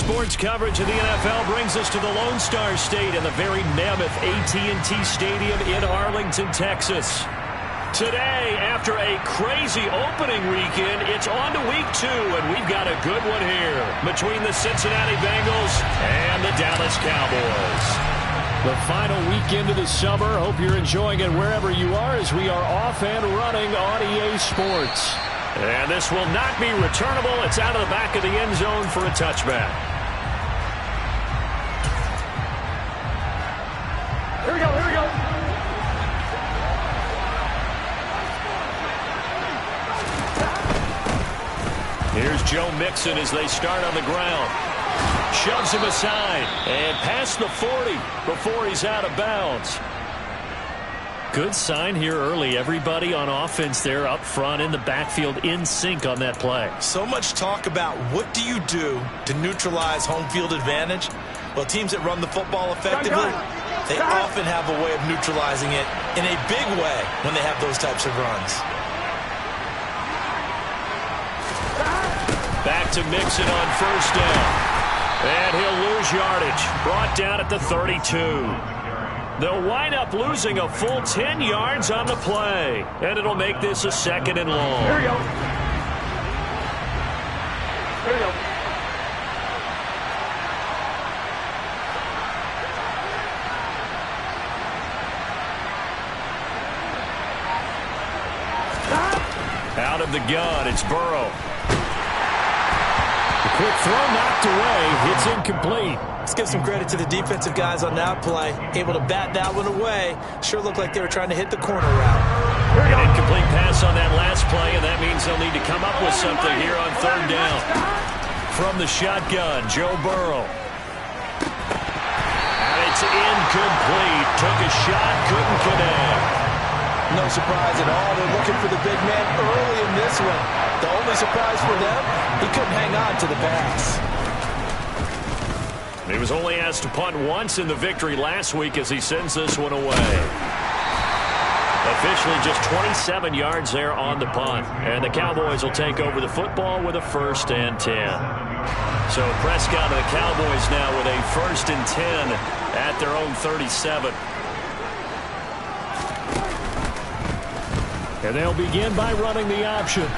Sports coverage of the NFL brings us to the Lone Star State in the very mammoth AT&T Stadium in Arlington, Texas. Today, after a crazy opening weekend, it's on to week 2, and we've got a good one here between the Cincinnati Bengals and the Dallas Cowboys. The final weekend of the summer. Hope you're enjoying it wherever you are as we are off and running on EA Sports. And this will not be returnable. It's out of the back of the end zone for a touchback. Here we go, here we go. Here's Joe Mixon as they start on the ground. Shoves him aside and past the 40 before he's out of bounds. Good sign here early. Everybody on offense there up front in the backfield in sync on that play. So much talk about what do you do to neutralize home field advantage? Well, teams that run the football effectively, they often have a way of neutralizing it in a big way when they have those types of runs. Back to Mixon on first down. And he'll lose yardage. Brought down at the 32. They'll wind up losing a full 10 yards on the play. And it'll make this a 2nd and long. Here we go. Here we go. Out of the gun, it's Burrow. The quick throw knocked away. It's incomplete. Let's give some credit to the defensive guys on that play. Able to bat that one away. Sure looked like they were trying to hit the corner route. An incomplete pass on that last play, and that means they'll need to come up with something here on 3rd down. From the shotgun, Joe Burrow. And it's incomplete. Took a shot, couldn't connect. No surprise at all. They're looking for the big man early in this one. The only surprise for them, he couldn't hang on to the pass. He was only asked to punt once in the victory last week as he sends this one away. Officially just 27 yards there on the punt. And the Cowboys will take over the football with a 1st and 10. So Prescott and the Cowboys now with a 1st and 10 at their own 37. And they'll begin by running the option.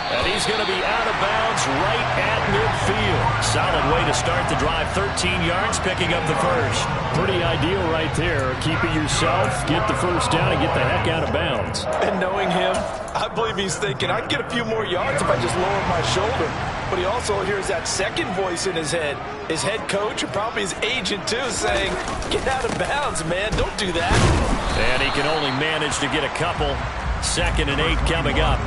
And he's going to be out of bounds right at midfield. Solid way to start the drive. 13 yards, picking up the 1st. Pretty ideal right there. Keep it yourself, get the 1st down, and get the heck out of bounds. And knowing him, I believe he's thinking, I can get a few more yards if I just lower my shoulder. But he also hears that second voice in his head. His head coach and probably his agent, too, saying, get out of bounds, man. Don't do that. And he can only manage to get a couple. 2nd and 8 coming up.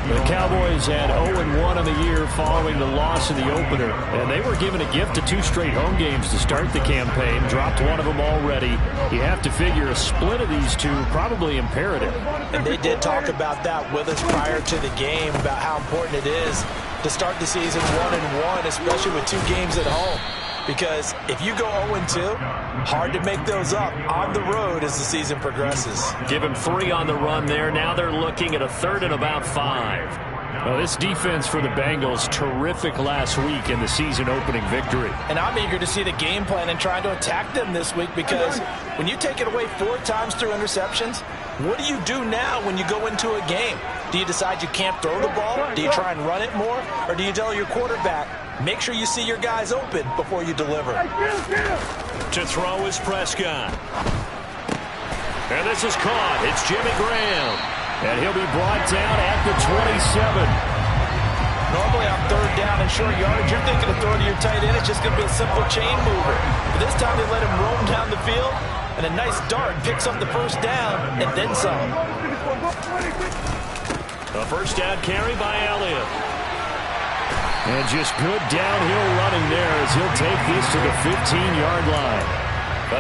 The Cowboys had 0-1 on the year following the loss in the opener. And they were given a gift of 2 straight home games to start the campaign. Dropped one of them already. You have to figure a split of these two probably imperative. And they did talk about that with us prior to the game, about how important it is to start the season 1-1, especially with 2 games at home. Because if you go 0-2, hard to make those up on the road as the season progresses. Give him 3 on the run there. Now they're looking at a 3rd and about 5. Well, this defense for the Bengals, terrific last week in the season-opening victory. And I'm eager to see the game plan and trying to attack them this week because when you take it away 4 times through interceptions, what do you do now when you go into a game? Do you decide you can't throw the ball? Do you try and run it more? Or do you tell your quarterback, make sure you see your guys open before you deliver? To throw is Prescott. And this is caught. It's Jimmy Graham. And he'll be brought down at the 27. Normally on 3rd down and short yardage, you're thinking of throwing to your tight end. It's just going to be a simple chain mover. But this time they let him roam down the field, and a nice dart picks up the 1st down and then some. A 1st down carry by Elliott. And just good downhill running there as he'll take this to the 15-yard line.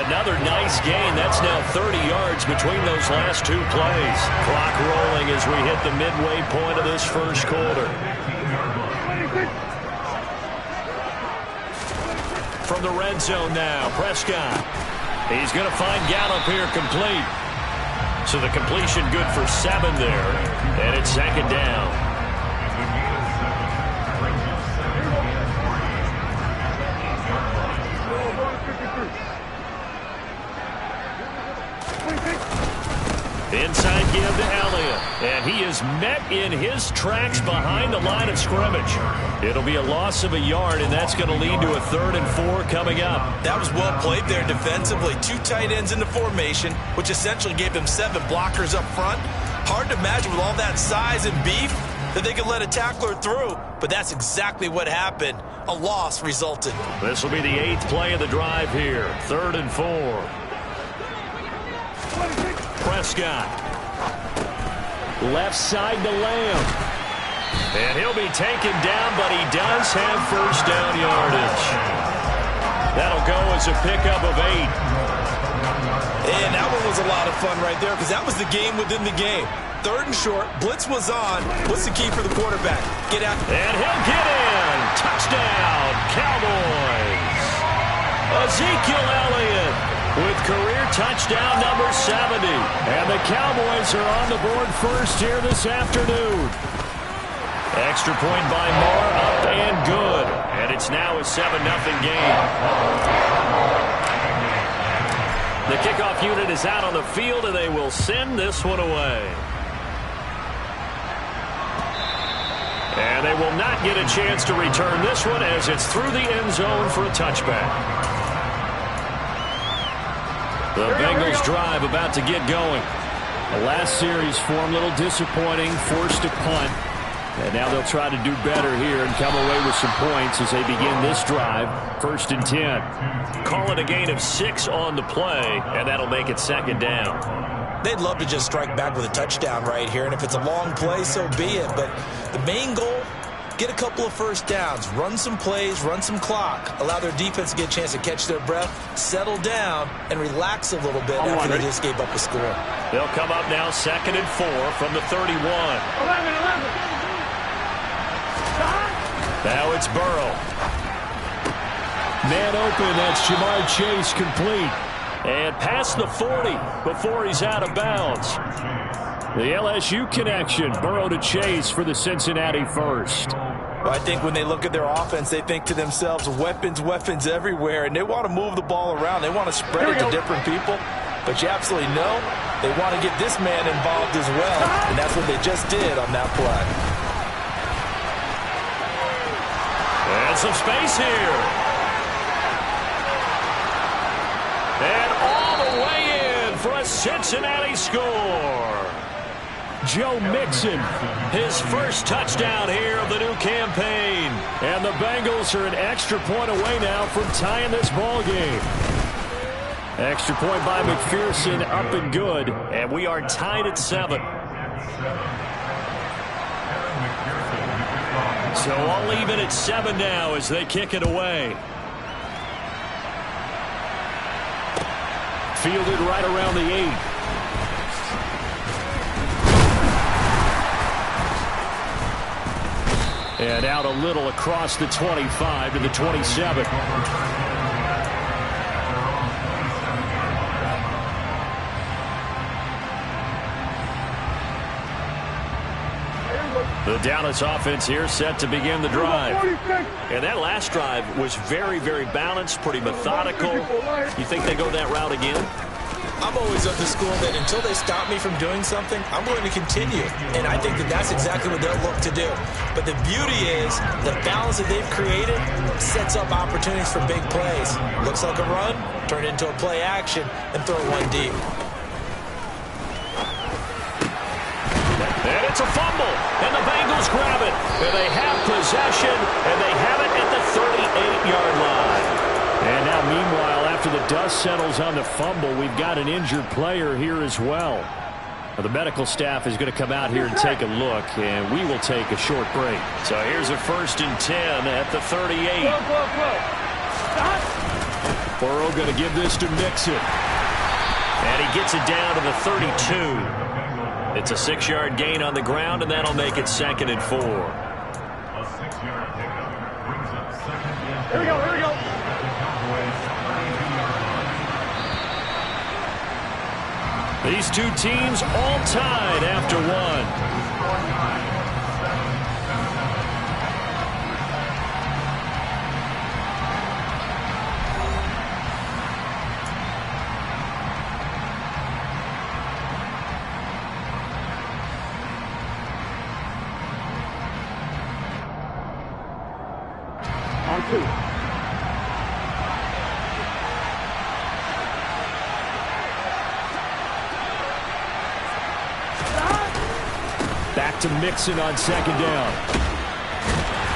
Another nice gain. That's now 30 yards between those last 2 plays. Clock rolling as we hit the midway point of this 1st quarter. From the red zone now, Prescott. He's going to find Gallup here complete. So the completion good for 7 there. And it's 2nd down. again to Elliott. And he is met in his tracks behind the line of scrimmage. It'll be a loss of a yard, and that's going to lead to a 3rd and 4 coming up. That was well played there defensively. 2 tight ends in the formation, which essentially gave them 7 blockers up front. Hard to imagine with all that size and beef that they could let a tackler through, but that's exactly what happened. A loss resulted. This will be the 8th play of the drive here. 3rd and 4. Prescott. Left side to Lamb. And he'll be taken down, but he does have first down yardage. That'll go as a pickup of 8. And that one was a lot of fun right there because that was the game within the game. 3rd and short. Blitz was on. What's the key for the quarterback? Get out. And he'll get in. Touchdown, Cowboys. Ezekiel Elliott with career touchdown number 70. And the Cowboys are on the board first here this afternoon. Extra point by Moore, up and good. And it's now a 7-0 game. The kickoff unit is out on the field, and they will send this one away. And they will not get a chance to return this one as it's through the end zone for a touchback. The Bengals drive about to get going. The last series for them, a little disappointing, forced a punt. And now they'll try to do better here and come away with some points as they begin this drive. 1st and 10. Call it a gain of 6 on the play, and that'll make it 2nd down. They'd love to just strike back with a touchdown right here, and if it's a long play, so be it. But the main goal, get a couple of first downs, run some plays, run some clock, allow their defense to get a chance to catch their breath, settle down, and relax a little bit after they just gave up a score. They'll come up now 2nd and 4 from the 31. 11. Now it's Burrow. Man open, that's Jamar Chase complete. And past the 40 before he's out of bounds. The LSU connection, Burrow to Chase for the Cincinnati first. Well, I think when they look at their offense, they think to themselves, weapons, weapons everywhere, and they want to move the ball around. They want to spread it to different people. But you absolutely know they want to get this man involved as well, and that's what they just did on that play. And some space here. And all the way in for a Cincinnati score. Joe Mixon, his first touchdown here of the new campaign. And the Bengals are an extra point away now from tying this ball game. Extra point by McPherson, up and good. And we are tied at 7. So I'll leave it at 7 now as they kick it away. Fielded right around the 8. And out a little across the 25 to the 27. The Dallas offense here set to begin the drive. And that last drive was very, very balanced, pretty methodical. You think they go that route again? I'm always of the school that until they stop me from doing something, I'm going to continue. And I think that that's exactly what they'll look to do. But the beauty is the balance that they've created sets up opportunities for big plays. Looks like a run, turn it into a play action, and throw one deep. And it's a fumble, and the Bengals grab it. And they have possession, and they have it at the 38-yard line. And now, meanwhile, after the dust settles on the fumble, we've got an injured player here as well. Now, the medical staff is going to come out here and take a look, and we will take a short break. So here's a 1st and 10 at the 38. Burrow going to give this to Mixon. And he gets it down to the 32. It's a 6-yard gain on the ground, and that'll make it 2nd and 4. Here we go, here we go. These two teams all tied after one. Back to Mixon on second down.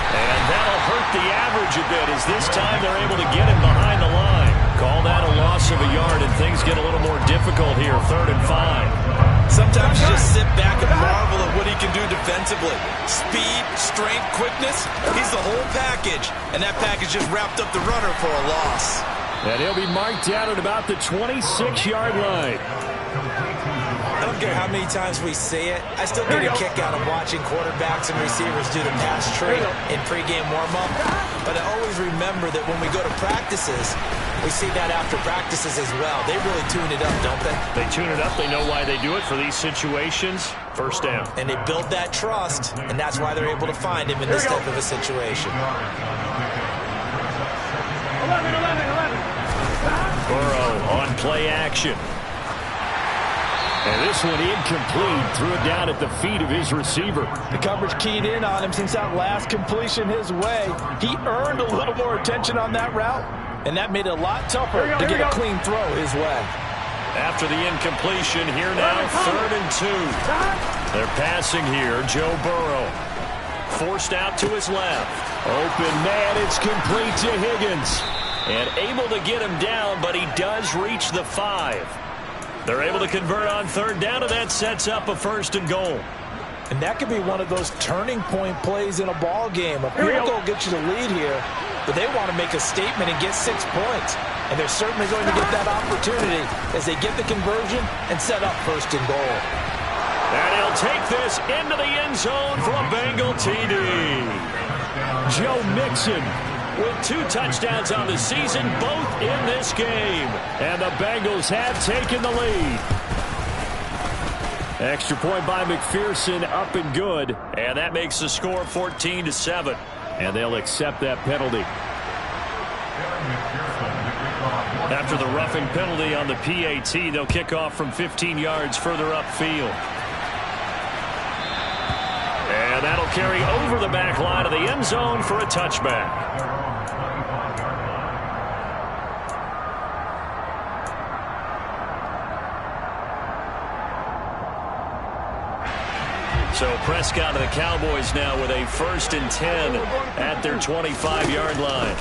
And that'll hurt the average a bit as this time they're able to get him behind the line. Call that a loss of a yard, and things get a little more difficult here, 3rd and 5. Sometimes you just sit back and marvel at what he can do defensively. Speed, strength, quickness, he's the whole package. And that package just wrapped up the runner for a loss. And he'll be marked down at about the 26-yard line. I don't care how many times we see it. I still get a kick out of watching quarterbacks and receivers do the pass tree in pregame warm-up. But I always remember that when we go to practices, we see that after practices as well. They really tune it up, don't they? They tune it up. They know why they do it for these situations. First down. And they build that trust, and that's why they're able to find him in this type of a situation. 11. Burrow on play action. And this one incomplete. Threw it down at the feet of his receiver. The coverage keyed in on him since that last completion his way. He earned a little more attention on that route, and that made it a lot tougher to get a clean throw his way. After the incompletion, here now, 3rd and 2. They're passing here. Joe Burrow forced out to his left. Open man, it's complete to Higgins. And able to get him down, but he does reach the 5. They're able to convert on 3rd down, and that sets up a 1st and goal. And that could be one of those turning point plays in a ball game. A field goal gets you the lead here, but they want to make a statement and get 6 points. And they're certainly going to get that opportunity as they get the conversion and set up 1st and goal. And he'll take this into the end zone for a Bengal TD. Joe Mixon with 2 touchdowns on the season, both in this game. And the Bengals have taken the lead. Extra point by McPherson, up and good. And that makes the score 14-7. And they'll accept that penalty. After the roughing penalty on the PAT, they'll kick off from 15 yards further upfield. And that'll carry over the back line of the end zone for a touchback. So Prescott and the Cowboys now with a 1st and 10 at their 25-yard line.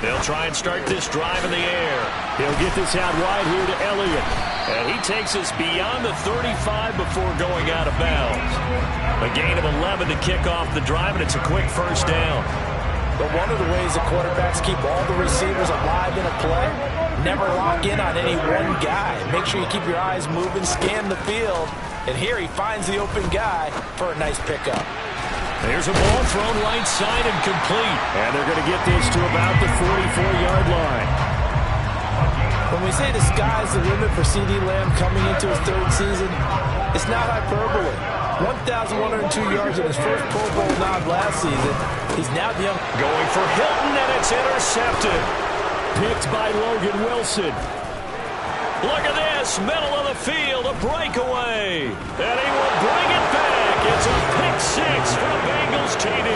They'll try and start this drive in the air. He'll get this out wide here to Elliott. And he takes us beyond the 35 before going out of bounds. A gain of 11 to kick off the drive, and it's a quick 1st down. But one of the ways the quarterbacks keep all the receivers alive in a play, never lock in on any one guy. Make sure you keep your eyes moving, scan the field. And here he finds the open guy for a nice pickup. There's a ball thrown right side and complete. And they're going to get this to about the 44-yard line. When we say the sky's the limit for C.D. Lamb coming into his 3rd season, it's not hyperbole. 1,102 yards in his first Pro Bowl nod last season. He's now the young... Going for Hilton, and it's intercepted. Picked by Logan Wilson. Look at this, middle of the field, a breakaway. And he will bring it back. It's a pick 6 for the Bengals TD.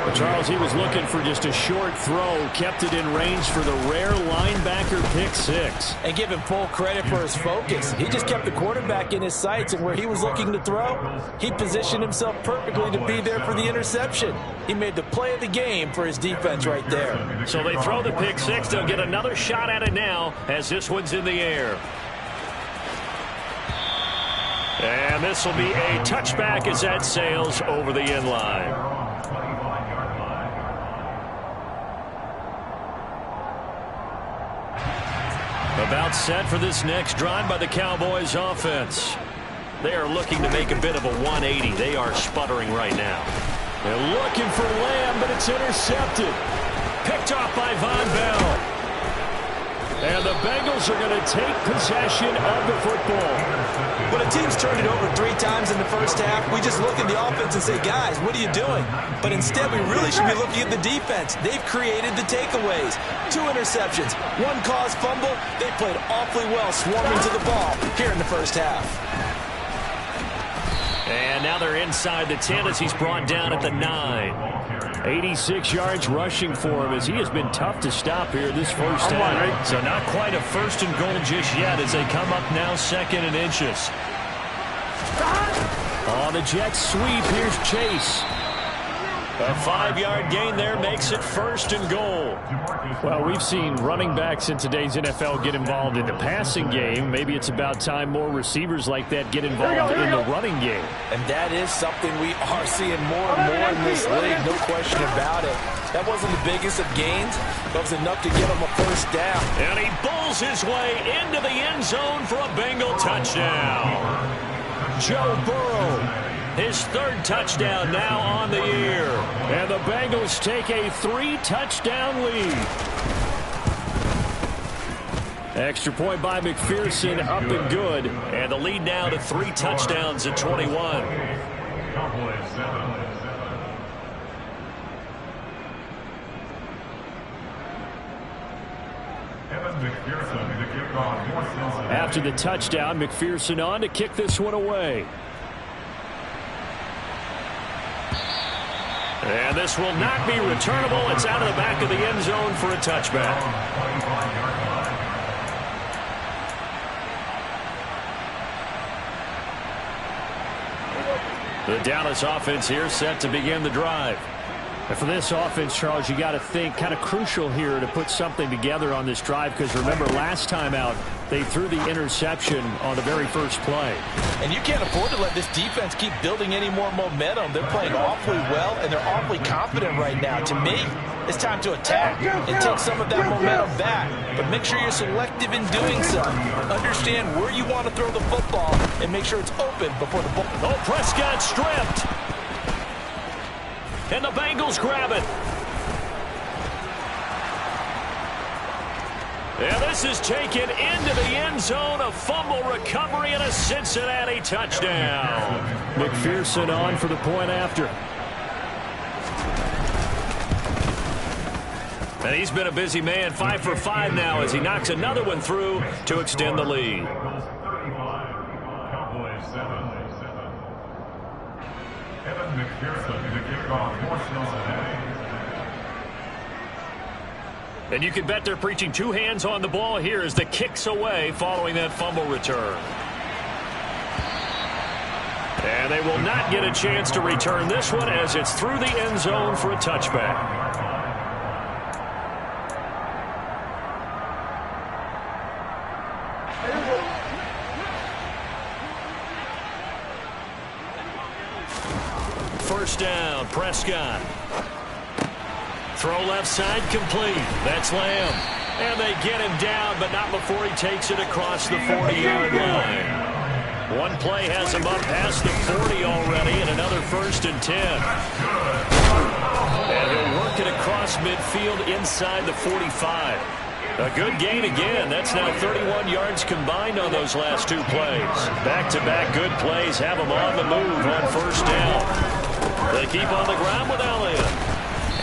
Well, Charles, he was looking for just a short throw, kept it in range for the rare linebacker pick 6. And give him full credit for his focus. He just kept the quarterback in his sights, and where he was looking to throw, he positioned himself perfectly to be there for the interception. He made the play of the game for his defense right there. So they throw the pick 6. They'll get another shot at it now as this one's in the air. And this will be a touchback as that sails over the end line. About set for this next drive by the Cowboys offense. They are looking to make a bit of a 180. They are sputtering right now. They're looking for Lamb, but it's intercepted. Picked off by Von Bell. And the Bengals are going to take possession of the football. When a team's turned it over 3 times in the first half, we just look at the offense and say, guys, what are you doing? But instead, we really should be looking at the defense. They've created the takeaways. 2 interceptions, 1 caused fumble. They played awfully well swarming to the ball here in the first half. And now they're inside the 10 as he's brought down at the 9. 86 yards rushing for him as he has been tough to stop here this first half. So not quite a first and goal just yet as they come up now 2nd and inches. On the jet sweep, here's Chase. A 5-yard gain there makes it 1st and goal. Well, we've seen running backs in today's NFL get involved in the passing game. Maybe it's about time more receivers like that get involved in the running game. And that is something we are seeing more and more in this league, no question about it. That wasn't the biggest of gains, but it was enough to get him a first down. And he bulls his way into the end zone for a Bengal touchdown. Joe Burrow, his 3rd touchdown now on the year. And the Bengals take a 3-touchdown lead. Extra point by McPherson, up and good. And the lead now to 3 touchdowns at 21. After the touchdown, McPherson on to kick this one away. And this will not be returnable. It's out of the back of the end zone for a touchback. The Dallas offense here set to begin the drive. And for this offense, Charles, you got to think kind of crucial here to put something together on this drive because remember last time out they threw the interception on the very first play. And you can't afford to let this defense keep building any more momentum. They're playing awfully well and they're awfully confident right now. To me, it's time to attack and take some of that momentum back. But make sure you're selective in doing so. Understand where you want to throw the football and make sure it's open before the ball. Oh, Prescott stripped. And the Bengals grab it. And this is taken into the end zone. A fumble recovery and a Cincinnati touchdown. McPherson on for the point after. And he's been a busy man. 5 for 5 now as he knocks another one through to extend the lead. And you can bet they're preaching 2 hands on the ball here as the kick's away following that fumble return. And they will not get a chance to return this one as it's through the end zone for a touchback. First down, Prescott. Throw left side complete. That's Lamb. And they get him down, but not before he takes it across the 40-yard line. One play has him up past the 40 already, and another 1st and 10. And he'll work it across midfield inside the 45. A good gain again. That's now 31 yards combined on those last 2 plays. Back-to-back good plays have him on the move on first down. They keep on the ground with Elliott.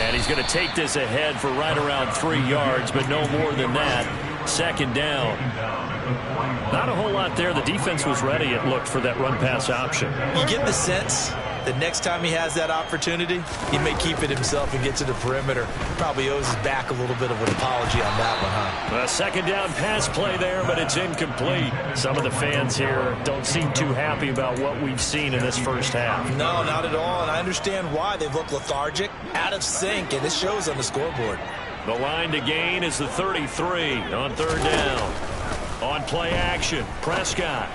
And he's going to take this ahead for right around 3 yards, but no more than that. 2nd down. Not a whole lot there. The defense was ready, it looked, for that run-pass option. You get the sense that next time he has that opportunity, he may keep it himself and get to the perimeter. Probably owes his back a little bit of an apology on that one, huh? A 2nd down pass play there, but it's incomplete. Some of the fans here don't seem too happy about what we've seen in this first half. No, not at all, and I understand why. They look lethargic, out of sync, and this shows on the scoreboard. The line to gain is the 33 on 3rd down. On play action, Prescott.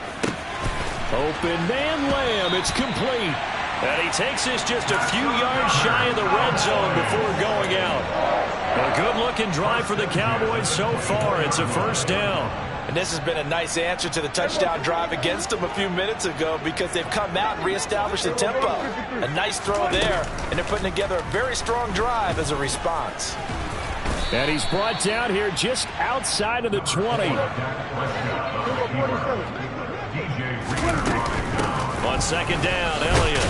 Open man Lamb, it's complete. And he takes this just a few yards shy of the red zone before going out. A good-looking drive for the Cowboys so far. It's a 1st down. And this has been a nice answer to the touchdown drive against them a few minutes ago because they've come out and reestablished the tempo. A nice throw there, and they're putting together a very strong drive as a response. And he's brought down here just outside of the 20. On 2nd down, Elliott.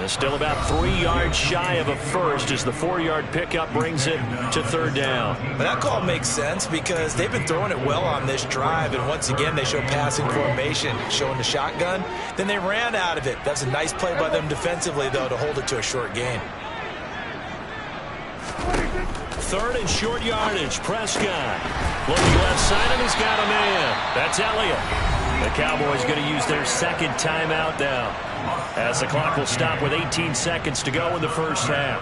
Still about 3 yards shy of a first as the 4-yard pickup brings it to third down. But that call makes sense because they've been throwing it well on this drive, and once again they show passing formation, showing the shotgun. Then they ran out of it. That's a nice play by them defensively, though, to hold it to a short gain. Third and short yardage. Prescott looking left side, and he's got a man. That's Elliott. The Cowboys going to use their second timeout now, as the clock will stop with 18 seconds to go in the first half.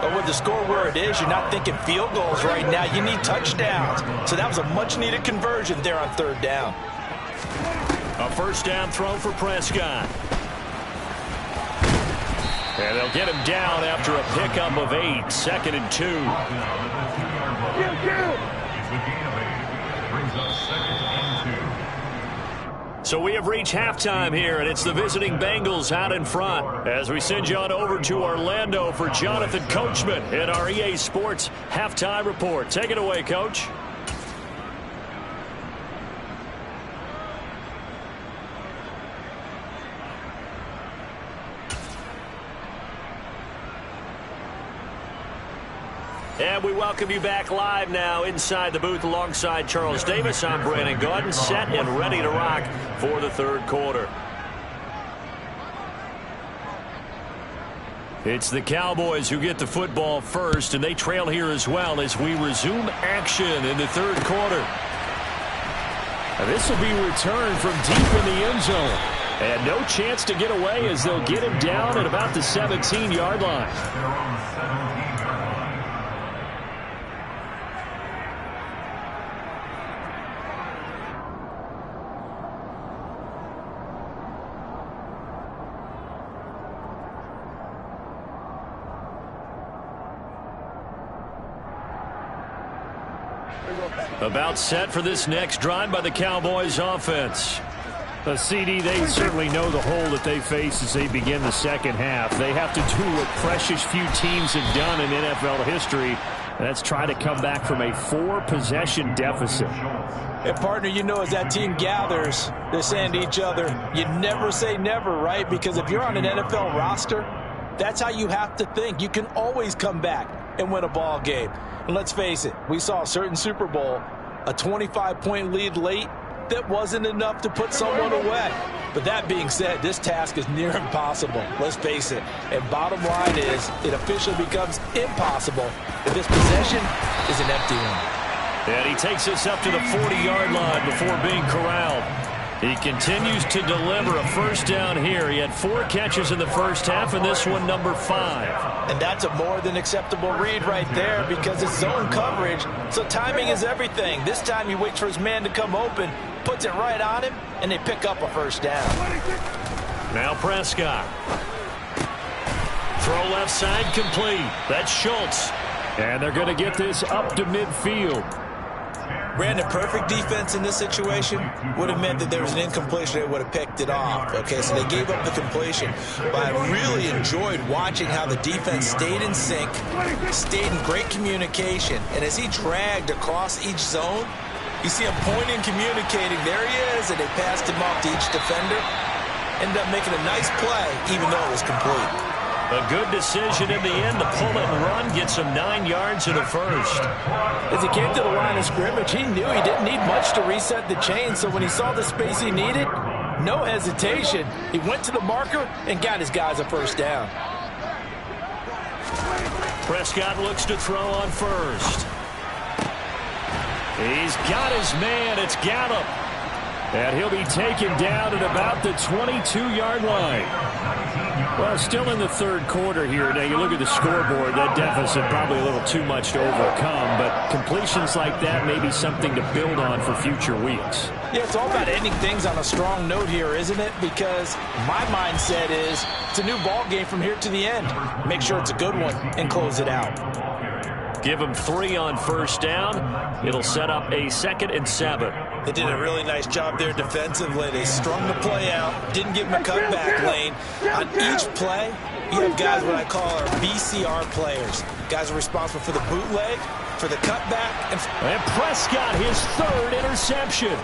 But with the score where it is, you're not thinking field goals right now. You need touchdowns. So that was a much-needed conversion there on third down. A first down throw for Prescott. And they'll get him down after a pickup of 8. 2nd and 2. So we have reached halftime here, and it's the visiting Bengals out in front as we send you on over to Orlando for Jonathan Coachman in our EA Sports Halftime Report. Take it away, Coach. And we welcome you back live now inside the booth alongside Charles Davis. I'm Brandon Gaudin, set and ready to rock for the third quarter. It's the Cowboys who get the football first, and they trail here as well as we resume action in the third quarter. And this will be returned from deep in the end zone. And no chance to get away as they'll get him down at about the 17-yard line. About set for this next drive by the Cowboys offense. A CD, they certainly know the hole that they face as they begin the second half. They have to do what precious few teams have done in NFL history, and that's try to come back from a 4-possession deficit. And, partner, you know, as that team gathers, they're saying to each other, you never say never, right? Because if you're on an NFL roster, that's how you have to think. You can always come back and win a ball game. And let's face it, we saw a certain Super Bowl, a 25-point lead late, that wasn't enough to put someone away. But that being said, this task is near impossible. Let's face it. And bottom line is, it officially becomes impossible if this possession is an empty one. And he takes us up to the 40-yard line before being corralled. He continues to deliver a first down here. He had 4 catches in the first half, and this one number 5. And that's a more than acceptable read right there because it's zone coverage, so timing is everything. This time he waits for his man to come open, puts it right on him, and they pick up a first down. Now Prescott. Throw left side complete. That's Schultz. And they're going to get this up to midfield. Brandon, perfect defense in this situation would have meant that there was an incompletion. They would have picked it off. Okay, so they gave up the completion. But I really enjoyed watching how the defense stayed in sync, stayed in great communication. And as he dragged across each zone, you see him pointing, communicating. There he is, and they passed him off to each defender. Ended up making a nice play, even though it was complete. A good decision in the end. The pull and run gets him 9 yards in the first. As he came to the line of scrimmage, he knew he didn't need much to reset the chain. So when he saw the space he needed, no hesitation. He went to the marker and got his guys a first down. Prescott looks to throw on first. He's got his man. It's Gallup. And he'll be taken down at about the 22-yard line. Well, still in the third quarter here. Now, you look at the scoreboard, that deficit probably a little too much to overcome, but completions like that may be something to build on for future weeks. Yeah, it's all about ending things on a strong note here, isn't it? Because my mindset is it's a new ball game from here to the end. Make sure it's a good one and close it out. Give him 3 on first down. It'll set up a 2nd and 7. They did a really nice job there defensively. They strung the play out, didn't give him a cutback lane. On each play, you have guys what I call our BCR players. Guys are responsible for the bootleg, for the cutback. And Prescott, his 3rd interception.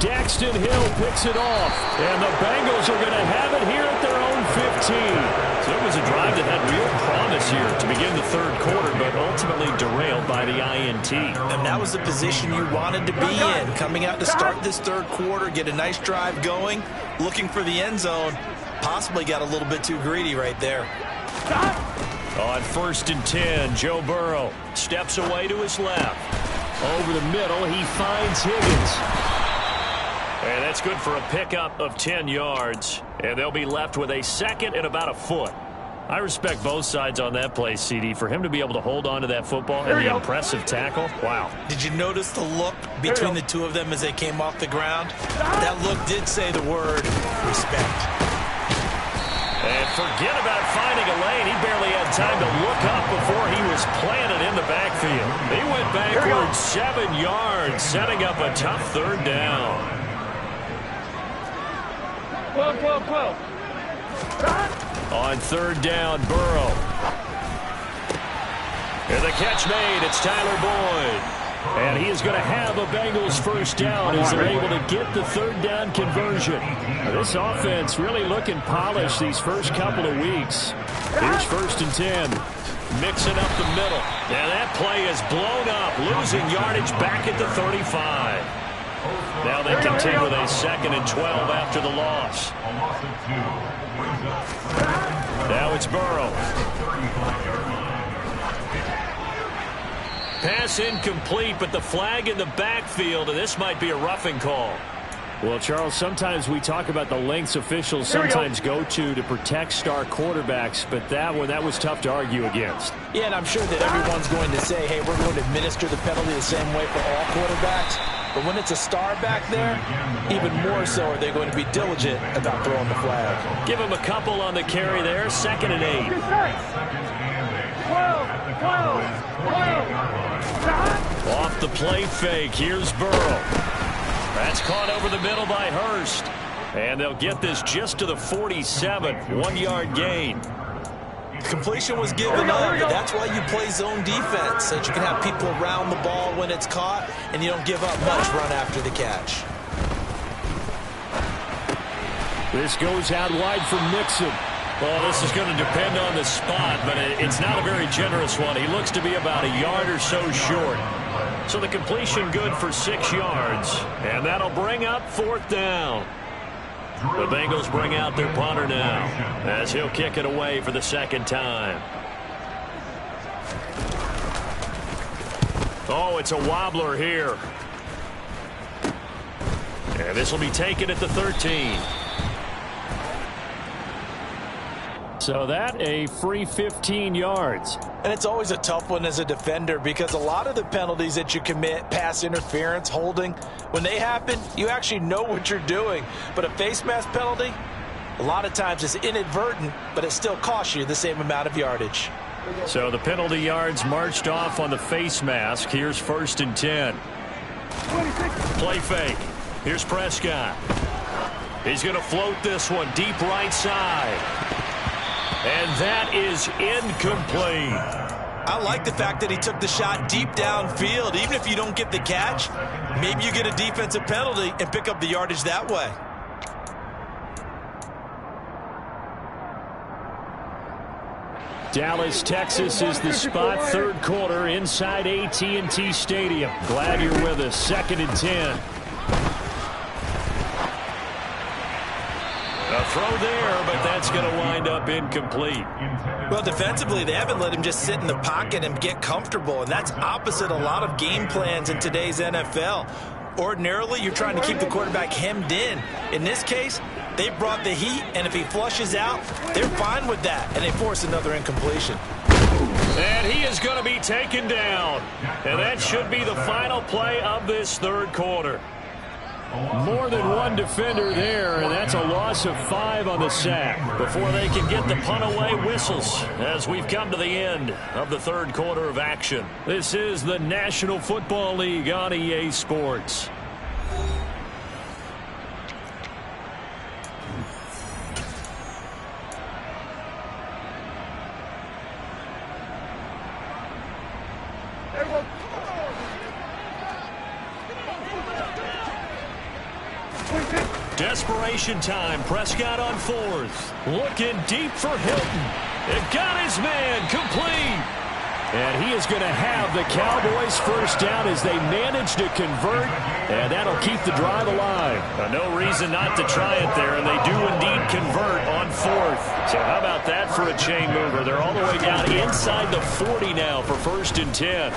Daxton Hill picks it off. And the Bengals are going to have it here at their own So it was a drive that had real promise here to begin the third quarter, but ultimately derailed by the INT. And that was the position you wanted to be in. Coming out to start this third quarter, get a nice drive going, looking for the end zone. Possibly got a little bit too greedy right there. On 1st and 10, Joe Burrow steps away to his left. Over the middle, he finds Higgins. And that's good for a pickup of 10 yards. And they'll be left with a second and about a foot. I respect both sides on that play, CD. For him to be able to hold on to that football and the impressive tackle, wow. Did you notice the look between the two of them as they came off the ground? That look did say the word respect. And forget about finding a lane. He barely had time to look up before he was planted in the backfield. He went backwards 7 yards, setting up a tough third down. 12. On 3rd down, Burrow. And the catch made. It's Tyler Boyd. And he is going to have a Bengals first down as they're able to get the 3rd down conversion. Now, this offense really looking polished these first couple of weeks. Here's 1st and 10. Mixing up the middle. And that play is blown up, losing yardage back at the 35. Now they continue with a 2nd and 12 after the loss. Now it's Burrow. Pass incomplete, but the flag in the backfield, and this might be a roughing call. Well, Charles, sometimes we talk about the lengths officials sometimes go to protect star quarterbacks, but that was tough to argue against. Yeah, and I'm sure that everyone's going to say, hey, we're going to administer the penalty the same way for all quarterbacks. But when it's a star back there, even more so are they going to be diligent about throwing the flag. Give him a couple on the carry there, 2nd and 8. 12. Off the play fake, here's Burrow. That's caught over the middle by Hurst. And they'll get this just to the 47, 1-yard gain. Completion was given up, but that's why you play zone defense, so that you can have people around the ball when it's caught, and you don't give up much run after the catch. This goes out wide for Mixon. Well, this is going to depend on the spot, but it's not a very generous one. He looks to be about a yard or so short. So the completion good for 6 yards, and that'll bring up 4th down. The Bengals bring out their punter now as he'll kick it away for the 2nd time. Oh, it's a wobbler here. And this will be taken at the 13. So that a free 15 yards. And it's always a tough one as a defender because a lot of the penalties that you commit, pass interference, holding, when they happen, you actually know what you're doing. But a face mask penalty, a lot of times it's inadvertent, but it still costs you the same amount of yardage. So the penalty yards marched off on the face mask. Here's 1st and 10. Play fake. Here's Prescott. He's going to float this one deep right side. And that is incomplete. I like the fact that he took the shot deep downfield. Even if you don't get the catch, maybe you get a defensive penalty and pick up the yardage that way. Dallas, Texas is the spot. 3rd quarter inside AT&T Stadium. Glad you're with us. 2nd and 10. A throw there, but that's going to wind up incomplete. Well, defensively, they haven't let him just sit in the pocket and get comfortable, and that's opposite a lot of game plans in today's NFL. Ordinarily, you're trying to keep the quarterback hemmed in. In this case, they brought the heat, and if he flushes out, they're fine with that, and they force another incompletion. And he is going to be taken down. And that should be the final play of this 3rd quarter. More than one defender there, and that's a loss of 5 on the sack. Before they can get the punt away, whistles as we've come to the end of the 3rd quarter of action. This is the National Football League on EA Sports. desperation time. Prescott on fourth. Looking deep for Hilton. It got his man complete. And he is going to have the Cowboys first down as they manage to convert, and that'll keep the drive alive. No reason not to try it there, and they do indeed convert on fourth. So how about that for a chain mover? They're all the way down inside the 40 now for 1st and 10.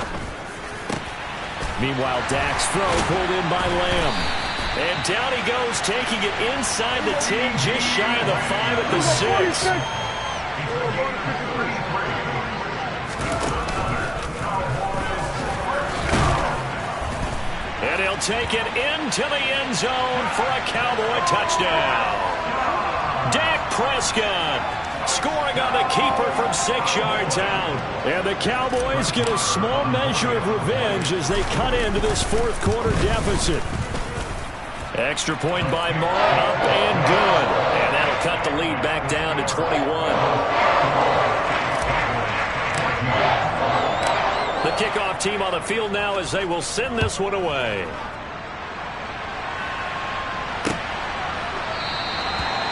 Meanwhile, Dak's throw pulled in by Lamb. And down he goes, taking it inside the 10, just shy of the 5 at the 6. And he'll take it into the end zone for a Cowboy touchdown. Dak Prescott scoring on the keeper from 6 yards out. And the Cowboys get a small measure of revenge as they cut into this fourth quarter deficit. Extra point by Marr, up and good. And that'll cut the lead back down to 21. The kickoff team on the field now as they will send this one away.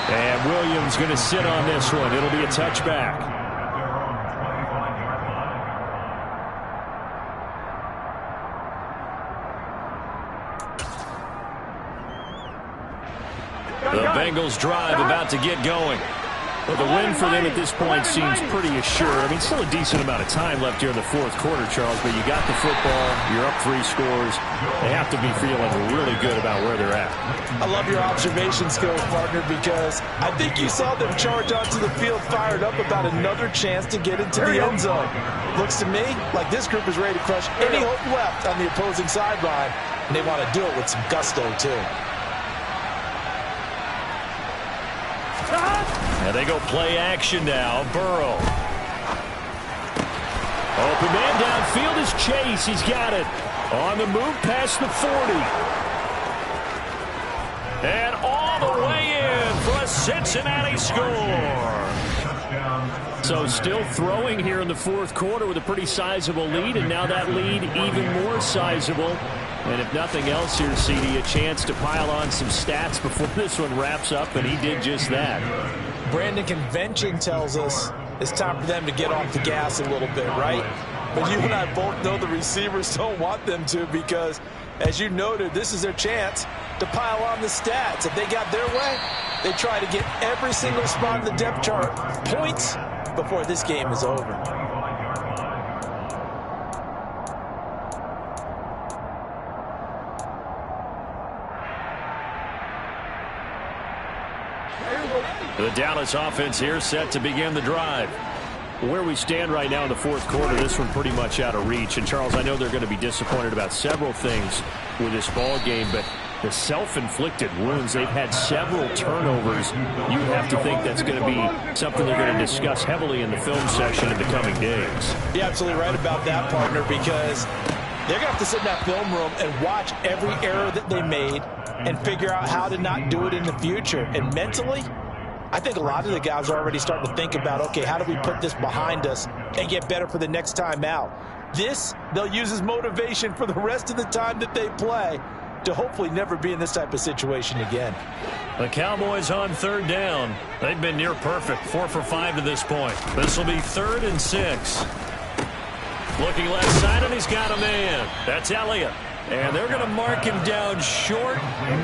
And Williams going to sit on this one. It'll be a touchback. The Bengals drive about to get going. Well, the win for them at this point seems pretty assured. I mean, still a decent amount of time left here in the fourth quarter, Charles, but you got the football, you're up 3 scores. They have to be feeling really good about where they're at. I love your observation skills, partner, because I think you saw them charge onto the field fired up about another chance to get into the end zone. Looks to me like this group is ready to crush any hope left on the opposing sideline, and they want to do it with some gusto, too. And they go play action now. Burrow. Open man downfield is Chase. He's got it. On the move past the 40. And all the way in for a Cincinnati score. So still throwing here in the fourth quarter with a pretty sizable lead, and now that lead even more sizable. And if nothing else here, CD, a chance to pile on some stats before this one wraps up, and he did just that. Brandon, convention tells us it's time for them to get off the gas a little bit, right? But you and I both know the receivers don't want them to because, as you noted, this is their chance to pile on the stats. If they got their way, they try to get every single spot in the depth chart points before this game is over. The Dallas offense here set to begin the drive. Where we stand right now in the fourth quarter, this one pretty much out of reach. And, Charles, I know they're going to be disappointed about several things with this ball game, but the self-inflicted wounds, they've had several turnovers. You have to think that's going to be something they're going to discuss heavily in the film session in the coming days. You're absolutely right about that, partner, because they're going to have to sit in that film room and watch every error that they made and figure out how to not do it in the future. And mentally, I think a lot of the guys are already starting to think about, okay, how do we put this behind us and get better for the next time out? This, they'll use as motivation for the rest of the time that they play to hopefully never be in this type of situation again. The Cowboys on 3rd down. They've been near perfect, 4 for 5 to this point. This will be 3rd and 6. Looking left side, and he's got a man. That's Elliott. And they're going to mark him down short,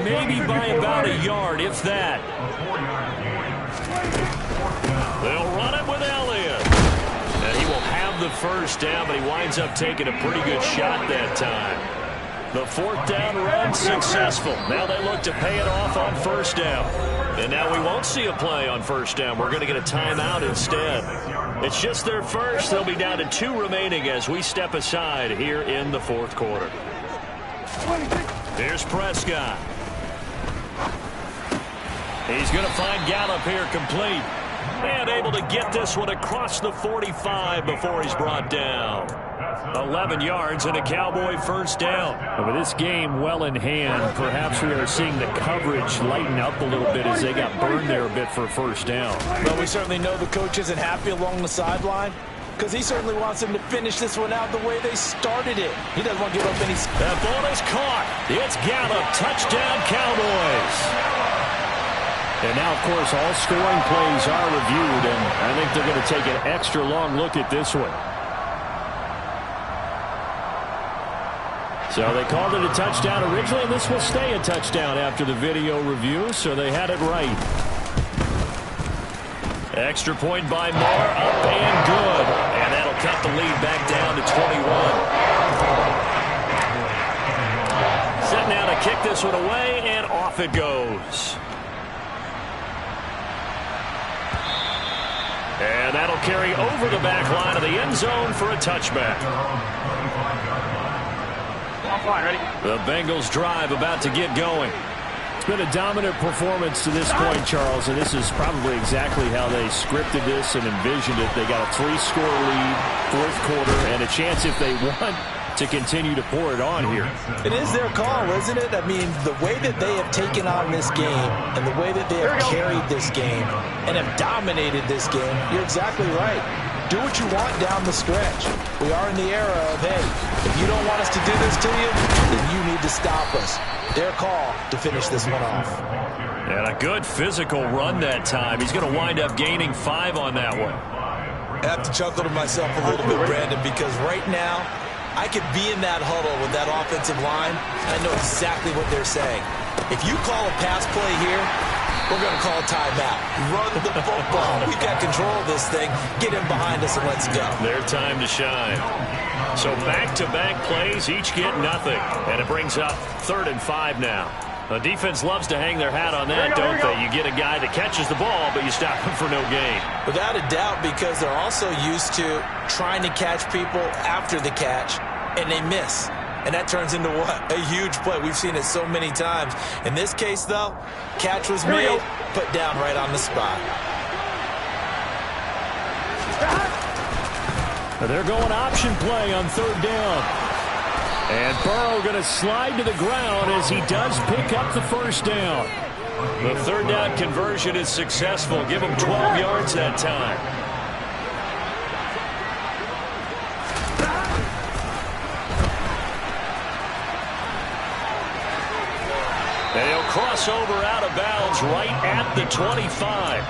maybe by about a yard, if that. They'll run it with Elliott. And he will have the first down, but he winds up taking a pretty good shot that time. The 4th down run successful. Now they look to pay it off on 1st down. And now we won't see a play on 1st down. We're going to get a timeout instead. It's just their first. They'll be down to 2 remaining as we step aside here in the 4th quarter. Here's Prescott. He's going to find Gallup here complete. And able to get this one across the 45 before he's brought down. 11 yards and a Cowboy 1st down. And with this game well in hand, perhaps we are seeing the coverage lighten up a little bit as they got burned there a bit for a 1st down. Well, we certainly know the coach isn't happy along the sideline because he certainly wants them to finish this one out the way they started it. He doesn't want to give up any. That ball is caught. It's Gallup. Touchdown, Cowboys. And now, of course, all scoring plays are reviewed, and I think they're going to take an extra long look at this one. So they called it a touchdown originally, and this will stay a touchdown after the video review, so they had it right. Extra point by Moore, up and good. And that'll cut the lead back down to 21. Set now to kick this one away, and off it goes. And that'll carry over the back line of the end zone for a touchback. The Bengals drive about to get going. It's been a dominant performance to this point, Charles, and this is probably exactly how they scripted this and envisioned it. They got a 3-score lead, fourth quarter, and a chance if they want to continue to pour it on here. It is their call, isn't it? I mean, the way that they have taken on this game and the way that they have carried this game and have dominated this game, you're exactly right. Do what you want down the stretch. We are in the era of, hey, if you don't want us to do this to you, then you need to stop us. Their call to finish this one off. And a good physical run that time. He's going to wind up gaining 5 on that one. I have to chuckle to myself a little bit, Brandon, because right now, I could be in that huddle with that offensive line, and I know exactly what they're saying. If you call a pass play here, we're going to call a timeout. Run the football. We've got control of this thing. Get in behind us and let's go. Their time to shine. So back-to-back plays, each get nothing. And it brings up 3rd and 5 now. The defense loves to hang their hat on that, don't they? You get a guy that catches the ball, but you stop him for no gain. Without a doubt, because they're also used to trying to catch people after the catch, and they miss. And that turns into what? A huge play. We've seen it so many times. In this case, though, catch was made, put down right on the spot. They're going option play on 3rd down. And Burrow going to slide to the ground as he does pick up the 1st down. The 3rd down conversion is successful. Give him 12 yards that time. They'll cross over out of bounds right at the 25.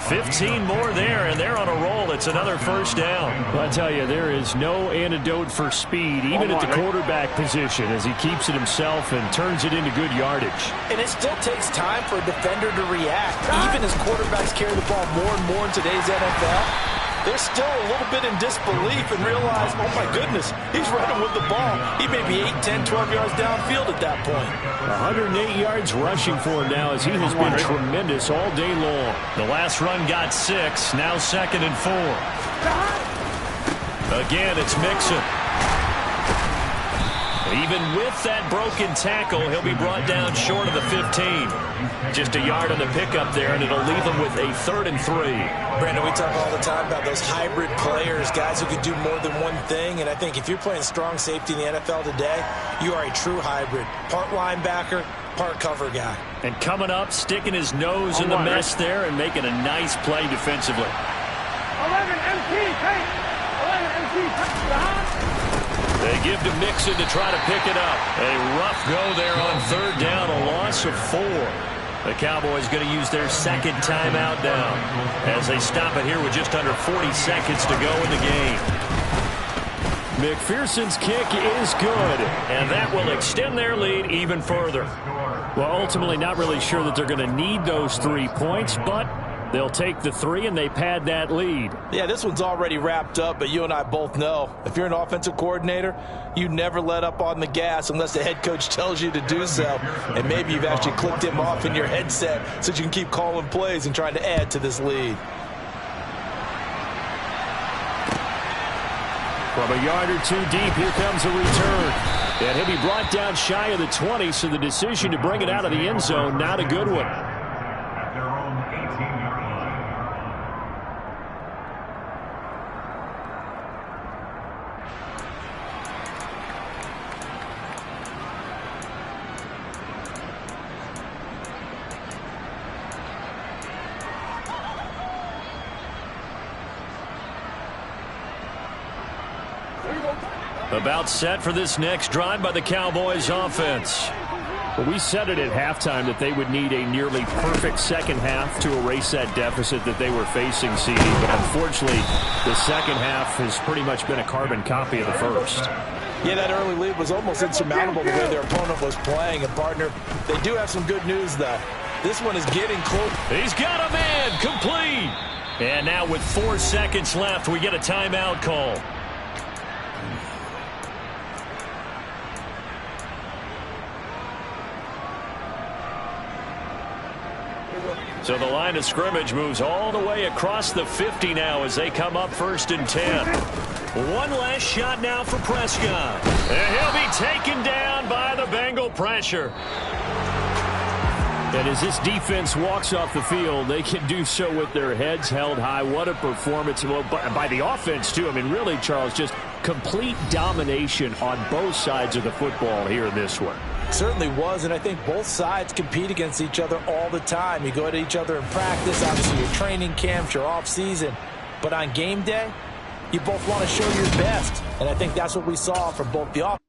15 more there, and they're on a roll. It's another 1st down. Well, I tell you, there is no antidote for speed, even at the quarterback position, as he keeps it himself and turns it into good yardage. And it still takes time for a defender to react. Even as quarterbacks carry the ball more and more in today's NFL, they're still a little bit in disbelief and realize, oh, my goodness, he's running with the ball. He may be 8, 10, 12 yards downfield at that point. 108 yards rushing for him now as he has been tremendous all day long. The last run got 6, now 2nd and 4. Again, it's Mixon. Even with that broken tackle, he'll be brought down short of the 15. Just a yard on the pickup there, and it'll leave him with a 3rd and 3. Brandon, we talk all the time about those hybrid players, guys who can do more than one thing. And I think if you're playing strong safety in the NFL today, you are a true hybrid. Part linebacker, part cover guy. And coming up, sticking his nose in the mess there and making a nice play defensively. 11 MT, take. 11 MT, behind. They give to Mixon to try to pick it up. A rough go there on 3rd down, a loss of 4. The Cowboys going to use their 2nd timeout down as they stop it here with just under 40 seconds to go in the game. McPherson's kick is good, and that will extend their lead even further. Well, ultimately not really sure that they're going to need those 3 points, but they'll take the 3 and they pad that lead. Yeah, this one's already wrapped up, but you and I both know if you're an offensive coordinator, you never let up on the gas unless the head coach tells you to do so. And maybe you've actually clicked him off in your headset so you can keep calling plays and trying to add to this lead. From a yard or 2 deep, here comes a return. And he'll be brought down shy of the 20, so the decision to bring it out of the end zone, not a good one. About set for this next drive by the Cowboys offense. Well, we said it at halftime that they would need a nearly perfect second half to erase that deficit that they were facing, CD. But unfortunately, the second half has pretty much been a carbon copy of the first. Yeah, that early lead was almost insurmountable the way their opponent was playing. And, partner, they do have some good news, though. This one is getting close. He's got a man, complete. And now with 4 seconds left, we get a timeout call. So the line of scrimmage moves all the way across the 50 now as they come up 1st and 10. One last shot now for Prescott. And he'll be taken down by the Bengal pressure. And as this defense walks off the field, they can do so with their heads held high. What a performance by the offense, too. I mean, really, Charles, just complete domination on both sides of the football here in this one. Certainly was, and I think both sides compete against each other all the time. You go at each other in practice, obviously your training camps, your off-season. But on game day, you both want to show your best. And I think that's what we saw from both the offense.